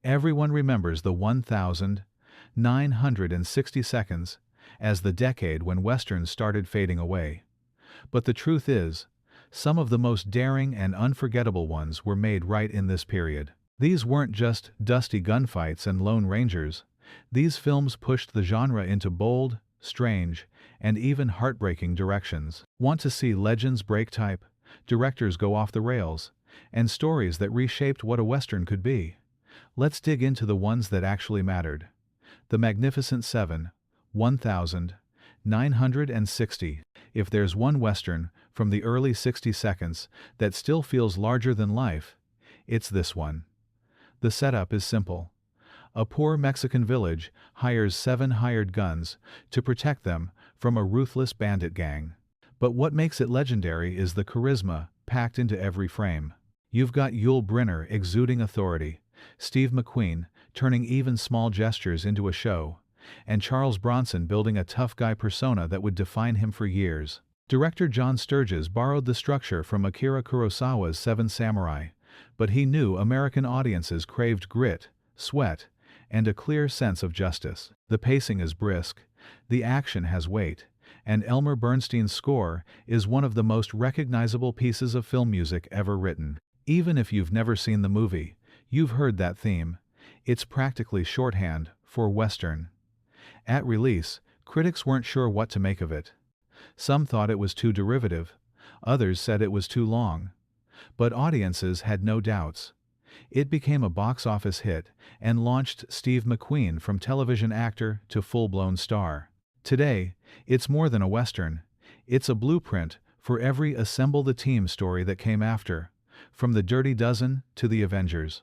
Everyone remembers the 1,960 seconds as the decade when westerns started fading away. But the truth is, some of the most daring and unforgettable ones were made right in this period. These weren't just dusty gunfights and Lone Rangers. These films pushed the genre into bold, strange, and even heartbreaking directions. Want to see legends break type, directors go off the rails, and stories that reshaped what a western could be? Let's dig into the ones that actually mattered. The Magnificent Seven, 1960. If there's one western from the early 60 seconds that still feels larger than life, it's this one. The setup is simple. A poor Mexican village hires 7 hired guns to protect them from a ruthless bandit gang. But what makes it legendary is the charisma packed into every frame. You've got Yul Brynner exuding authority, Steve McQueen turning even small gestures into a show, and Charles Bronson building a tough guy persona that would define him for years. Director John Sturges borrowed the structure from Akira Kurosawa's Seven Samurai, but he knew American audiences craved grit, sweat, and a clear sense of justice. The pacing is brisk, the action has weight, and Elmer Bernstein's score is one of the most recognizable pieces of film music ever written. Even if you've never seen the movie, you've heard that theme. It's practically shorthand for Western. At release, critics weren't sure what to make of it. Some thought it was too derivative, others said it was too long. But audiences had no doubts. It became a box office hit and launched Steve McQueen from television actor to full-blown star. Today, it's more than a Western. It's a blueprint for every Assemble the Team story that came after, from the Dirty Dozen to the Avengers.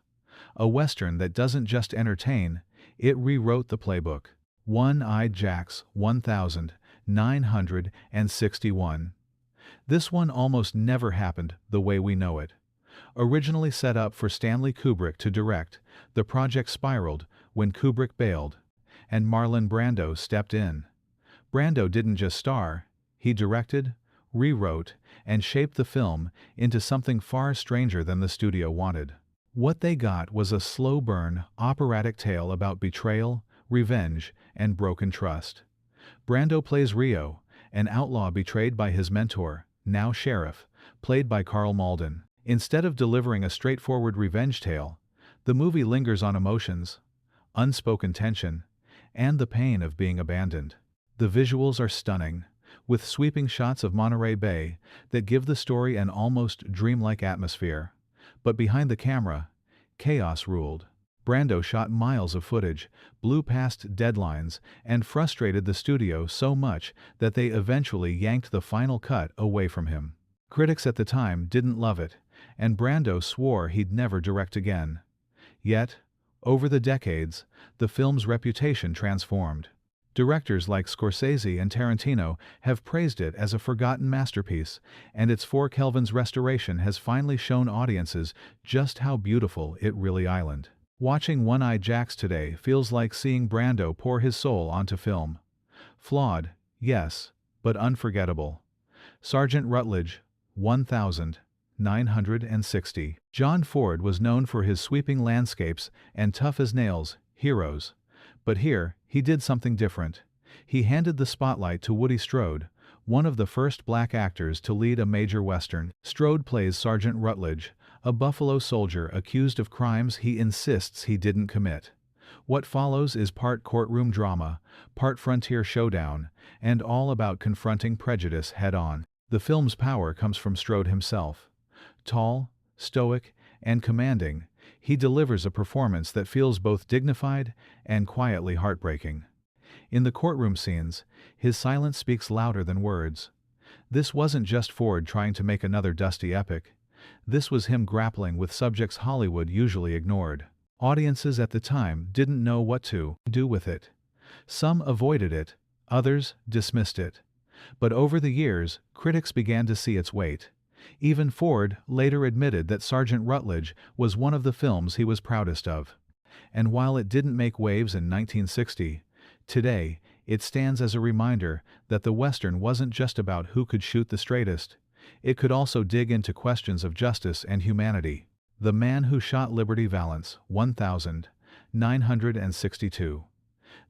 A Western that doesn't just entertain, it rewrote the playbook. One-Eyed Jacks, 1961. This one almost never happened the way we know it. Originally set up for Stanley Kubrick to direct, the project spiraled when Kubrick bailed, and Marlon Brando stepped in. Brando didn't just star, he directed, rewrote, and shaped the film into something far stranger than the studio wanted. What they got was a slow-burn, operatic tale about betrayal, revenge, and broken trust. Brando plays Rio, an outlaw betrayed by his mentor, now sheriff, played by Karl Malden. Instead of delivering a straightforward revenge tale, the movie lingers on emotions, unspoken tension, and the pain of being abandoned. The visuals are stunning, with sweeping shots of Monterey Bay that give the story an almost dreamlike atmosphere. But behind the camera, chaos ruled. Brando shot miles of footage, blew past deadlines, and frustrated the studio so much that they eventually yanked the final cut away from him. Critics at the time didn't love it, and Brando swore he'd never direct again. Yet, over the decades, the film's reputation transformed. Directors like Scorsese and Tarantino have praised it as a forgotten masterpiece, and its 4 Kelvin's restoration has finally shown audiences just how beautiful it really is. Watching One-Eyed Jacks today feels like seeing Brando pour his soul onto film. Flawed, yes, but unforgettable. Sergeant Rutledge, 1960. John Ford was known for his sweeping landscapes and tough-as-nails heroes. But here, he did something different. He handed the spotlight to Woody Strode, one of the first black actors to lead a major Western. Strode plays Sergeant Rutledge, a Buffalo soldier accused of crimes he insists he didn't commit. What follows is part courtroom drama, part frontier showdown, and all about confronting prejudice head-on. The film's power comes from Strode himself. Tall, stoic, and commanding, he delivers a performance that feels both dignified and quietly heartbreaking. In the courtroom scenes, his silence speaks louder than words. This wasn't just Ford trying to make another dusty epic. This was him grappling with subjects Hollywood usually ignored. Audiences at the time didn't know what to do with it. Some avoided it, others dismissed it. But over the years, critics began to see its weight. Even Ford later admitted that Sergeant Rutledge was one of the films he was proudest of. And while it didn't make waves in 1960, today, it stands as a reminder that the Western wasn't just about who could shoot the straightest. It could also dig into questions of justice and humanity. The Man Who Shot Liberty Valance, 1960. 962.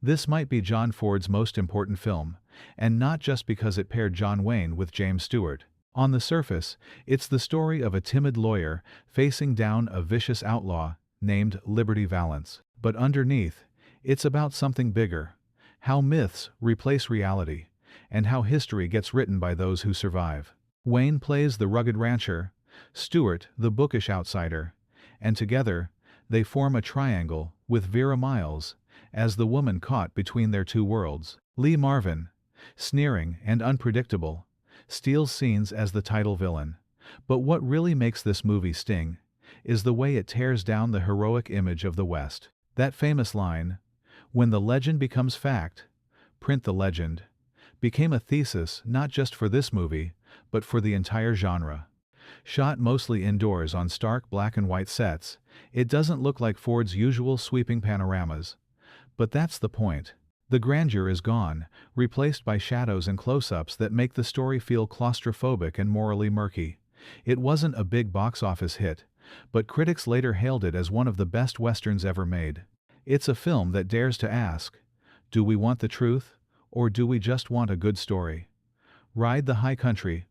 This might be John Ford's most important film, and not just because it paired John Wayne with James Stewart. On the surface, it's the story of a timid lawyer facing down a vicious outlaw named Liberty Valance. But underneath, it's about something bigger: how myths replace reality, and how history gets written by those who survive. Wayne plays the rugged rancher, Stewart the bookish outsider, and together, they form a triangle with Vera Miles as the woman caught between their two worlds. Lee Marvin, sneering and unpredictable, steals scenes as the title villain. But what really makes this movie sting is the way it tears down the heroic image of the West. That famous line, "When the legend becomes fact, print the legend," became a thesis not just for this movie, but for the entire genre. Shot mostly indoors on stark black and white sets, it doesn't look like Ford's usual sweeping panoramas. But that's the point. The grandeur is gone, replaced by shadows and close-ups that make the story feel claustrophobic and morally murky. It wasn't a big box office hit, but critics later hailed it as one of the best westerns ever made. It's a film that dares to ask, do we want the truth, or do we just want a good story? Ride the High Country,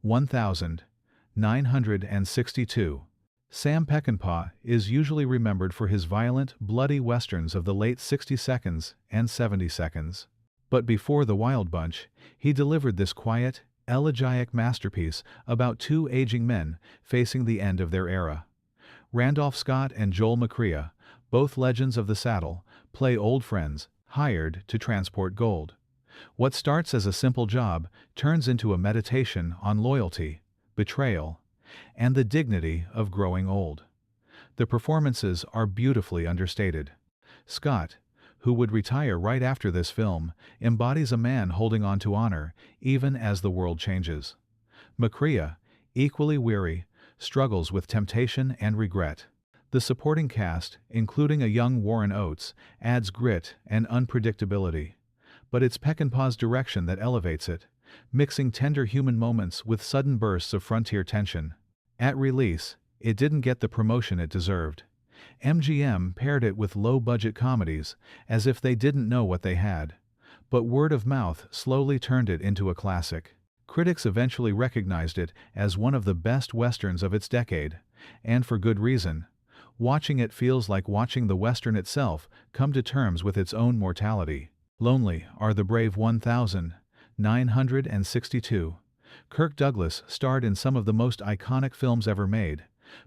1962. Sam Peckinpah is usually remembered for his violent, bloody westerns of the late 60 seconds and 70 seconds. But before The Wild Bunch, he delivered this quiet, elegiac masterpiece about two aging men facing the end of their era. Randolph Scott and Joel McCrea, both legends of the saddle, play old friends, hired to transport gold. What starts as a simple job turns into a meditation on loyalty, betrayal, and the dignity of growing old. The performances are beautifully understated. Scott, who would retire right after this film, embodies a man holding on to honor even as the world changes. McCrea, equally weary, struggles with temptation and regret. The supporting cast, including a young Warren Oates, adds grit and unpredictability. But it's Peckinpah's direction that elevates it, mixing tender human moments with sudden bursts of frontier tension. At release, it didn't get the promotion it deserved. MGM paired it with low-budget comedies, as if they didn't know what they had. But word of mouth slowly turned it into a classic. Critics eventually recognized it as one of the best westerns of its decade, and for good reason. Watching it feels like watching the western itself come to terms with its own mortality. Lonely Are the Brave 1962. Kirk Douglas starred in some of the most iconic films ever made,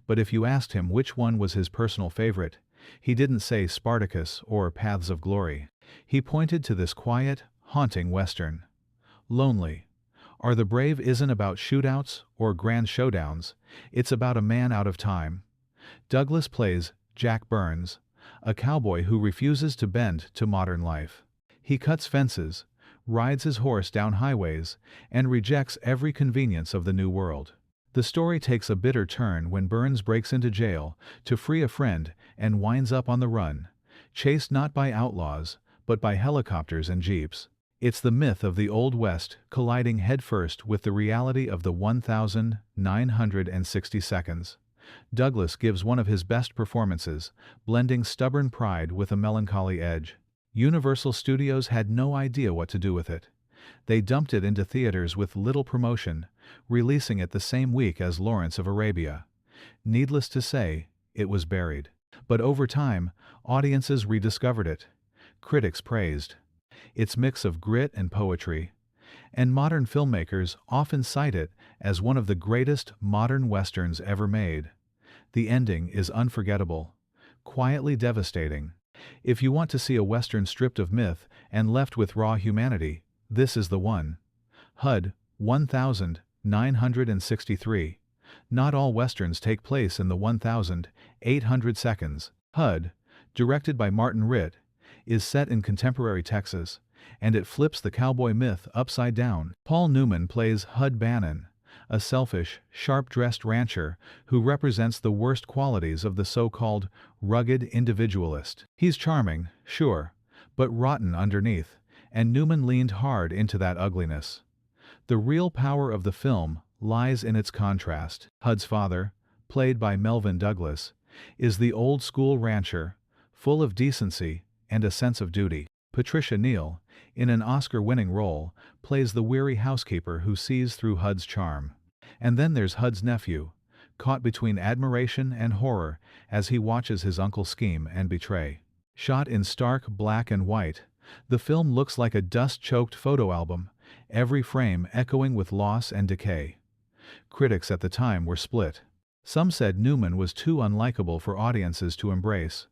but if you asked him which one was his personal favorite, he didn't say Spartacus or Paths of Glory. He pointed to this quiet, haunting western. Lonely Are the Brave isn't about shootouts or grand showdowns, it's about a man out of time. Douglas plays Jack Burns, a cowboy who refuses to bend to modern life. He cuts fences, rides his horse down highways, and rejects every convenience of the new world. The story takes a bitter turn when Burns breaks into jail to free a friend and winds up on the run, chased not by outlaws, but by helicopters and jeeps. It's the myth of the Old West colliding headfirst with the reality of the 1960 seconds. Douglas gives one of his best performances, blending stubborn pride with a melancholy edge. Universal Studios had no idea what to do with it. They dumped it into theaters with little promotion, releasing it the same week as Lawrence of Arabia. Needless to say, it was buried. But over time, audiences rediscovered it. Critics praised its mix of grit and poetry, and modern filmmakers often cite it as one of the greatest modern westerns ever made. The ending is unforgettable, quietly devastating. If you want to see a western stripped of myth and left with raw humanity, this is the one. HUD 1963. Not all westerns take place in the 1,800 seconds. HUD, directed by Martin Ritt, is set in contemporary Texas, and it flips the cowboy myth upside down. Paul Newman plays Hud Bannon, a selfish, sharp-dressed rancher who represents the worst qualities of the so-called rugged individualist. He's charming, sure, but rotten underneath, and Newman leaned hard into that ugliness. The real power of the film lies in its contrast. Hud's father, played by Melvyn Douglas, is the old-school rancher, full of decency and a sense of duty. Patricia Neal, in an Oscar-winning role, plays the weary housekeeper who sees through Hud's charm. And then there's Hud's nephew, caught between admiration and horror as he watches his uncle scheme and betray. Shot in stark black and white, the film looks like a dust-choked photo album, every frame echoing with loss and decay. Critics at the time were split. Some said Newman was too unlikable for audiences to embrace,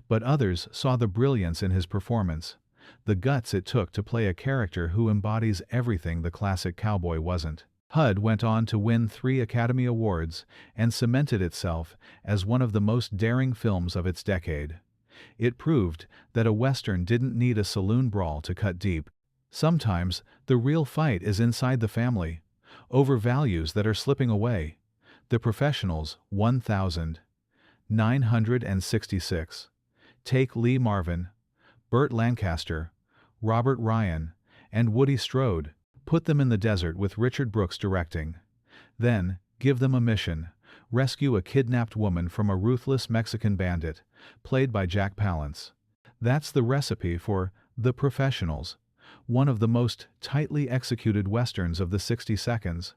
but others saw the brilliance in his performance, the guts it took to play a character who embodies everything the classic cowboy wasn't. Hud went on to win 3 Academy Awards and cemented itself as one of the most daring films of its decade. It proved that a Western didn't need a saloon brawl to cut deep. Sometimes, the real fight is inside the family, over values that are slipping away. The Professionals, 1966. Take Lee Marvin, Burt Lancaster, Robert Ryan, and Woody Strode. Put them in the desert with Richard Brooks directing. Then, give them a mission: rescue a kidnapped woman from a ruthless Mexican bandit, played by Jack Palance. That's the recipe for The Professionals, one of the most tightly executed westerns of the 60 seconds.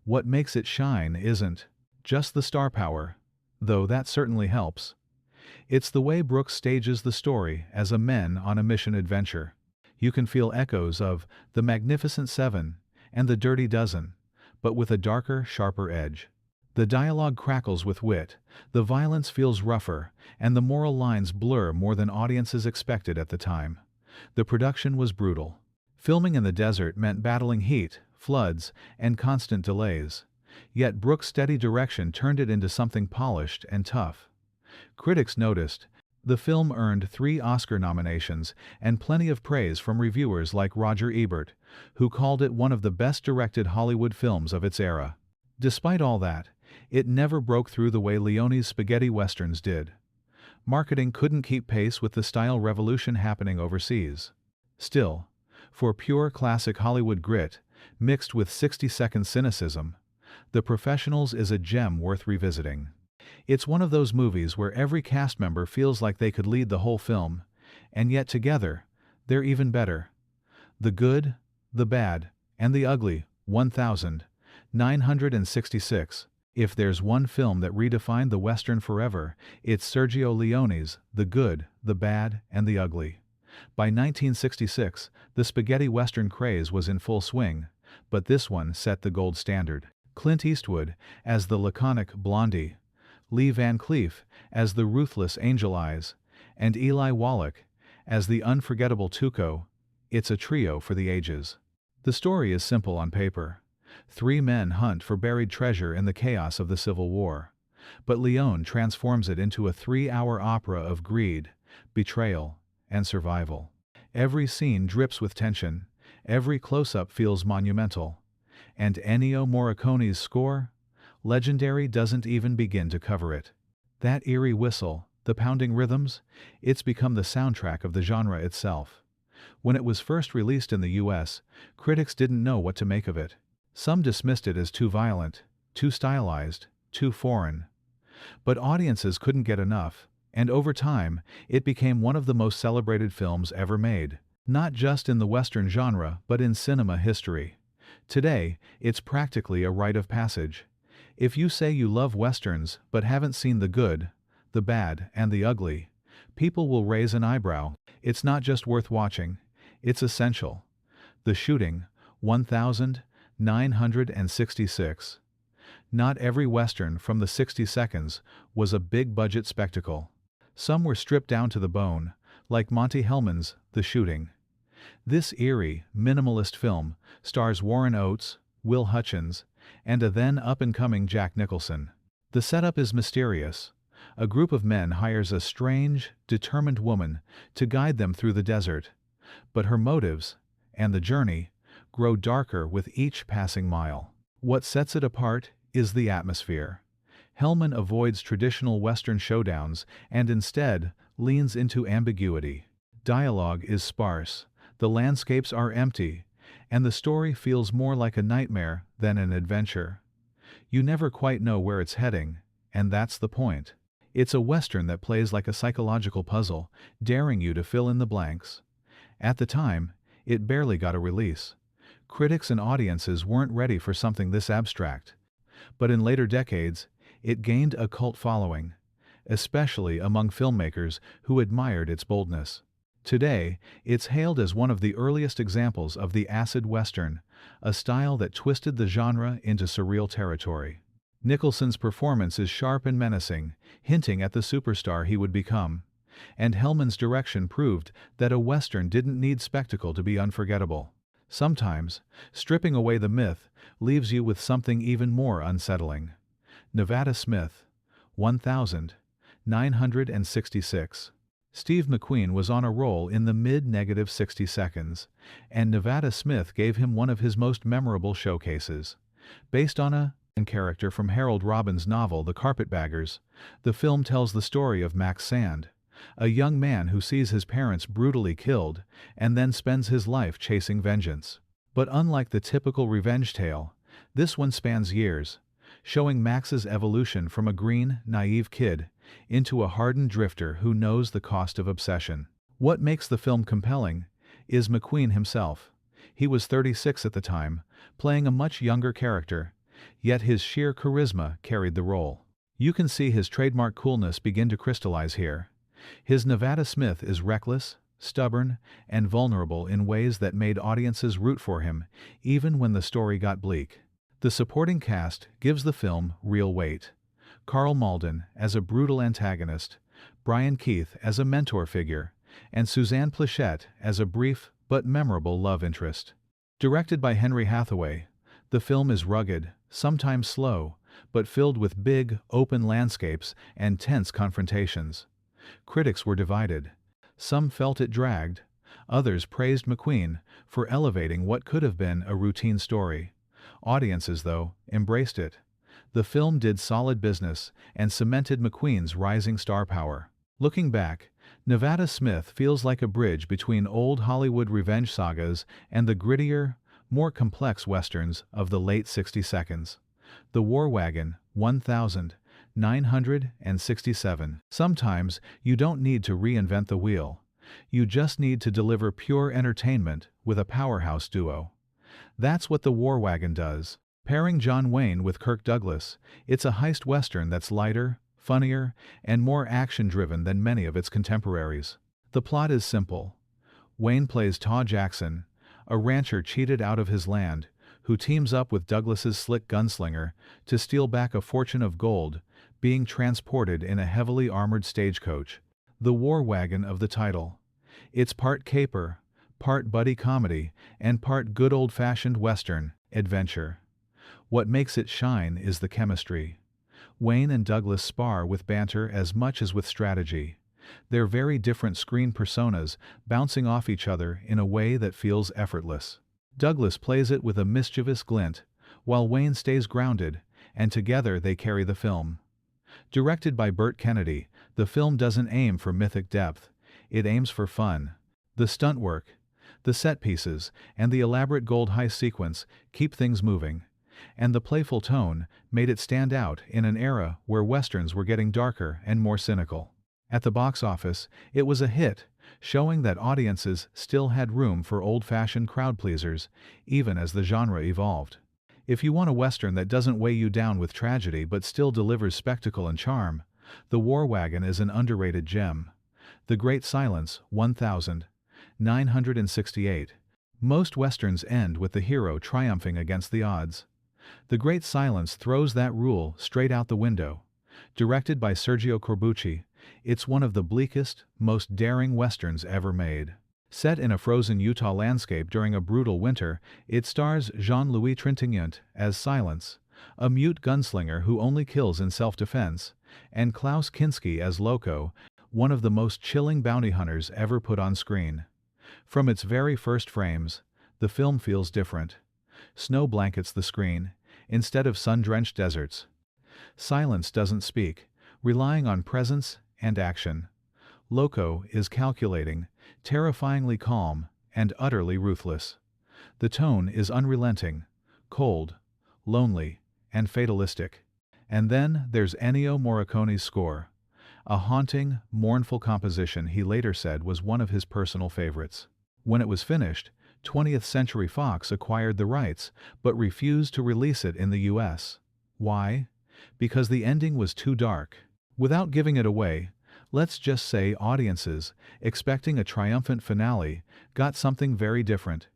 What makes it shine isn't just the star power, though that certainly helps. It's the way Brooks stages the story as a men on a mission adventure. You can feel echoes of The Magnificent Seven and The Dirty Dozen, but with a darker, sharper edge. The dialogue crackles with wit, the violence feels rougher, and the moral lines blur more than audiences expected at the time. The production was brutal. Filming in the desert meant battling heat, floods, and constant delays. Yet Brooks' steady direction turned it into something polished and tough. Critics noticed. The film earned 3 Oscar nominations and plenty of praise from reviewers like Roger Ebert, who called it one of the best-directed Hollywood films of its era. Despite all that, it never broke through the way Leone's spaghetti westerns did. Marketing couldn't keep pace with the style revolution happening overseas. Still, for pure classic Hollywood grit, mixed with 60-second cynicism, The Professionals is a gem worth revisiting. It's one of those movies where every cast member feels like they could lead the whole film, and yet together, they're even better. The Good, the Bad, and the Ugly, 1966. If there's one film that redefined the Western forever, it's Sergio Leone's The Good, the Bad, and the Ugly. By 1966, the spaghetti Western craze was in full swing, but this one set the gold standard. Clint Eastwood as the laconic Blondie, Lee Van Cleef as the ruthless Angel Eyes, and Eli Wallach as the unforgettable Tuco. It's a trio for the ages. The story is simple on paper. 3 men hunt for buried treasure in the chaos of the Civil War. But Leone transforms it into a 3-hour opera of greed, betrayal, and survival. Every scene drips with tension, every close-up feels monumental. And Ennio Morricone's score? Legendary doesn't even begin to cover it. That eerie whistle, the pounding rhythms, it's become the soundtrack of the genre itself. When it was first released in the US, critics didn't know what to make of it. Some dismissed it as too violent, too stylized, too foreign. But audiences couldn't get enough, and over time, it became one of the most celebrated films ever made, not just in the Western genre but in cinema history. Today, it's practically a rite of passage. If you say you love Westerns but haven't seen The Good, the Bad, and the Ugly, people will raise an eyebrow. It's not just worth watching, it's essential. The Shooting, 1966. Not every Western from the 60 seconds was a big-budget spectacle. Some were stripped down to the bone, like Monte Hellman's The Shooting. This eerie, minimalist film stars Warren Oates, Will Hutchins, and a then up-and-coming Jack Nicholson. The setup is mysterious. A group of men hires a strange, determined woman to guide them through the desert. But her motives, and the journey, grow darker with each passing mile. What sets it apart is the atmosphere. Hellman avoids traditional Western showdowns and instead leans into ambiguity. Dialogue is sparse, the landscapes are empty, and the story feels more like a nightmare than an adventure. You never quite know where it's heading, and that's the point. It's a Western that plays like a psychological puzzle, daring you to fill in the blanks. At the time, it barely got a release. Critics and audiences weren't ready for something this abstract. But in later decades, it gained a cult following, especially among filmmakers who admired its boldness. Today, it's hailed as one of the earliest examples of the acid Western, a style that twisted the genre into surreal territory. Nicholson's performance is sharp and menacing, hinting at the superstar he would become. And Hellman's direction proved that a Western didn't need spectacle to be unforgettable. Sometimes, stripping away the myth leaves you with something even more unsettling. Nevada Smith, 1966. Steve McQueen was on a roll in the mid-60 seconds, and Nevada Smith gave him one of his most memorable showcases. Based on a character from Harold Robbins' novel The Carpetbaggers, the film tells the story of Max Sand, a young man who sees his parents brutally killed and then spends his life chasing vengeance. But unlike the typical revenge tale, this one spans years, showing Max's evolution from a green, naive kid into a hardened drifter who knows the cost of obsession. What makes the film compelling is McQueen himself. He was 36 at the time, playing a much younger character, yet his sheer charisma carried the role. You can see his trademark coolness begin to crystallize here. His Nevada Smith is reckless, stubborn, and vulnerable in ways that made audiences root for him, even when the story got bleak. The supporting cast gives the film real weight. Karl Malden as a brutal antagonist, Brian Keith as a mentor figure, and Suzanne Pleshette as a brief but memorable love interest. Directed by Henry Hathaway, the film is rugged, sometimes slow, but filled with big, open landscapes and tense confrontations. Critics were divided. Some felt it dragged. Others praised McQueen for elevating what could have been a routine story. Audiences, though, embraced it. The film did solid business and cemented McQueen's rising star power. Looking back, Nevada Smith feels like a bridge between old Hollywood revenge sagas and the grittier, more complex westerns of the late 60 seconds. The War Wagon, 1967. Sometimes you don't need to reinvent the wheel. You just need to deliver pure entertainment with a powerhouse duo. That's what The War Wagon does. Pairing John Wayne with Kirk Douglas, it's a heist western that's lighter, funnier, and more action-driven than many of its contemporaries. The plot is simple. Wayne plays Taw Jackson, a rancher cheated out of his land, who teams up with Douglas's slick gunslinger to steal back a fortune of gold, being transported in a heavily armored stagecoach, the war wagon of the title. It's part caper, part buddy comedy, and part good old-fashioned Western adventure. What makes it shine is the chemistry. Wayne and Douglas spar with banter as much as with strategy. They're very different screen personas, bouncing off each other in a way that feels effortless. Douglas plays it with a mischievous glint, while Wayne stays grounded, and together they carry the film. Directed by Burt Kennedy, the film doesn't aim for mythic depth. It aims for fun. The stunt work, the set pieces, and the elaborate gold heist sequence keep things moving. And the playful tone made it stand out in an era where westerns were getting darker and more cynical. At the box office, it was a hit, showing that audiences still had room for old-fashioned crowd-pleasers, even as the genre evolved. If you want a western that doesn't weigh you down with tragedy but still delivers spectacle and charm, The War Wagon is an underrated gem. The Great Silence, 1968. Most westerns end with the hero triumphing against the odds. The Great Silence throws that rule straight out the window. Directed by Sergio Corbucci, it's one of the bleakest, most daring westerns ever made. Set in a frozen Utah landscape during a brutal winter, it stars Jean-Louis Trintignant as Silence, a mute gunslinger who only kills in self-defense, and Klaus Kinski as Loco, one of the most chilling bounty hunters ever put on screen. From its very first frames, the film feels different. Snow blankets the screen, instead of sun-drenched deserts. Silence doesn't speak, relying on presence and action. Loco is calculating, terrifyingly calm, and utterly ruthless. The tone is unrelenting, cold, lonely, and fatalistic. And then there's Ennio Morricone's score. A haunting, mournful composition he later said was one of his personal favorites. When it was finished, 20th Century Fox acquired the rights but refused to release it in the US. Why? Because the ending was too dark. Without giving it away, let's just say audiences, expecting a triumphant finale, got something very different.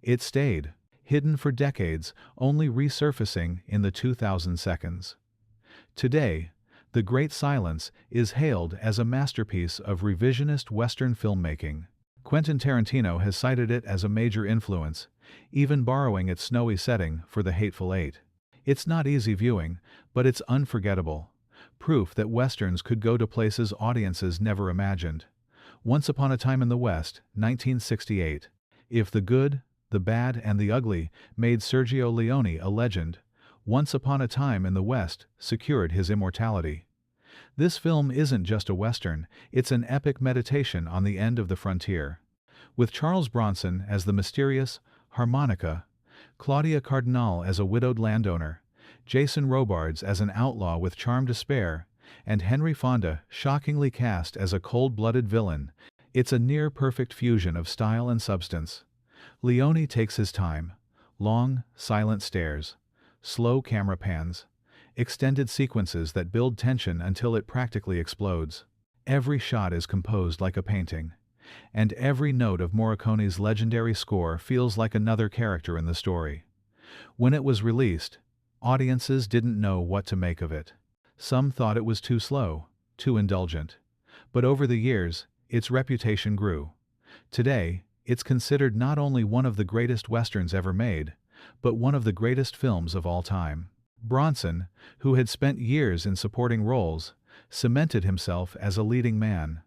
It stayed, hidden for decades, only resurfacing in the 2000 seconds. Today, The Great Silence is hailed as a masterpiece of revisionist Western filmmaking. Quentin Tarantino has cited it as a major influence, even borrowing its snowy setting for The Hateful Eight. It's not easy viewing, but it's unforgettable. Proof that Westerns could go to places audiences never imagined. Once Upon a Time in the West, 1968. If the good, the bad, and the ugly made Sergio Leone a legend, Once Upon a Time in the West secured his immortality. This film isn't just a Western, it's an epic meditation on the end of the frontier. With Charles Bronson as the mysterious harmonica, Claudia Cardinal as a widowed landowner, Jason Robards as an outlaw with charm to spare, and Henry Fonda shockingly cast as a cold-blooded villain, it's a near-perfect fusion of style and substance. Leone takes his time. Long, silent stares, slow camera pans, extended sequences that build tension until it practically explodes. Every shot is composed like a painting, and every note of Morricone's legendary score feels like another character in the story. When it was released, audiences didn't know what to make of it. Some thought it was too slow, too indulgent. But over the years, its reputation grew. Today, it's considered not only one of the greatest Westerns ever made, but one of the greatest films of all time. Bronson, who had spent years in supporting roles, cemented himself as a leading man.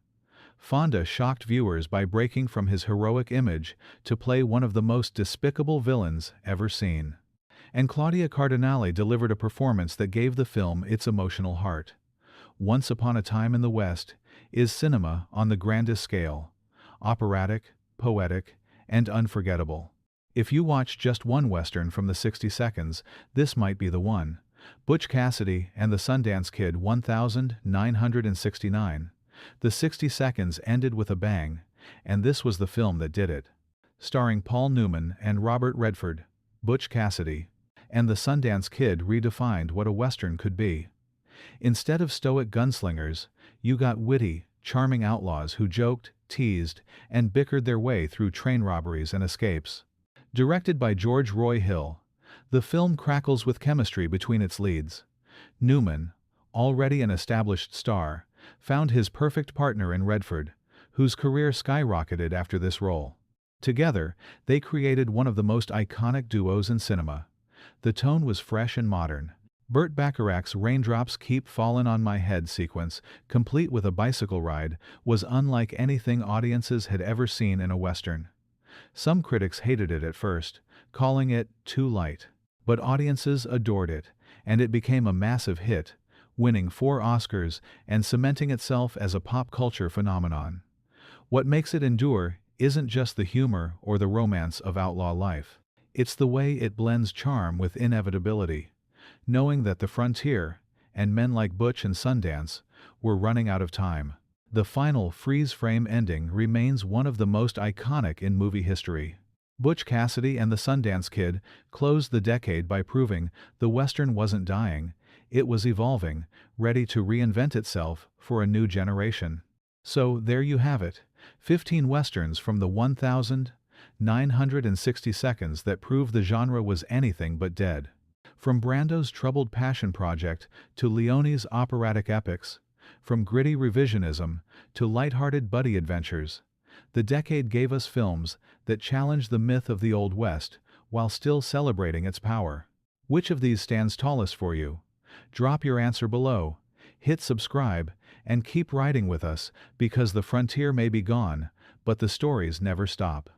Fonda shocked viewers by breaking from his heroic image to play one of the most despicable villains ever seen. And Claudia Cardinale delivered a performance that gave the film its emotional heart. Once Upon a Time in the West is cinema on the grandest scale, operatic, poetic, and unforgettable. If you watch just one Western from the 60 seconds, this might be the one. Butch Cassidy and the Sundance Kid 1969. The 60 seconds ended with a bang, and this was the film that did it. Starring Paul Newman and Robert Redford, Butch Cassidy and the Sundance Kid redefined what a Western could be. Instead of stoic gunslingers, you got witty, charming outlaws who joked, teased, and bickered their way through train robberies and escapes. Directed by George Roy Hill, the film crackles with chemistry between its leads. Newman, already an established star, found his perfect partner in Redford, whose career skyrocketed after this role. Together, they created one of the most iconic duos in cinema. The tone was fresh and modern. Burt Bacharach's Raindrops Keep Fallin' on My Head sequence, complete with a bicycle ride, was unlike anything audiences had ever seen in a Western. Some critics hated it at first, calling it too light. But audiences adored it, and it became a massive hit, winning 4 Oscars and cementing itself as a pop culture phenomenon. What makes it endure isn't just the humor or the romance of outlaw life. It's the way it blends charm with inevitability, knowing that the frontier, and men like Butch and Sundance, were running out of time. The final freeze-frame ending remains one of the most iconic in movie history. Butch Cassidy and the Sundance Kid closed the decade by proving the Western wasn't dying, it was evolving, ready to reinvent itself for a new generation. So there you have it, 15 Westerns from the 1,960 seconds that prove the genre was anything but dead. From Brando's troubled passion project to Leone's operatic epics, from gritty revisionism to light-hearted buddy adventures, the decade gave us films that challenged the myth of the Old West while still celebrating its power. Which of these stands tallest for you? Drop your answer below, hit subscribe, and keep riding with us because the frontier may be gone, but the stories never stop.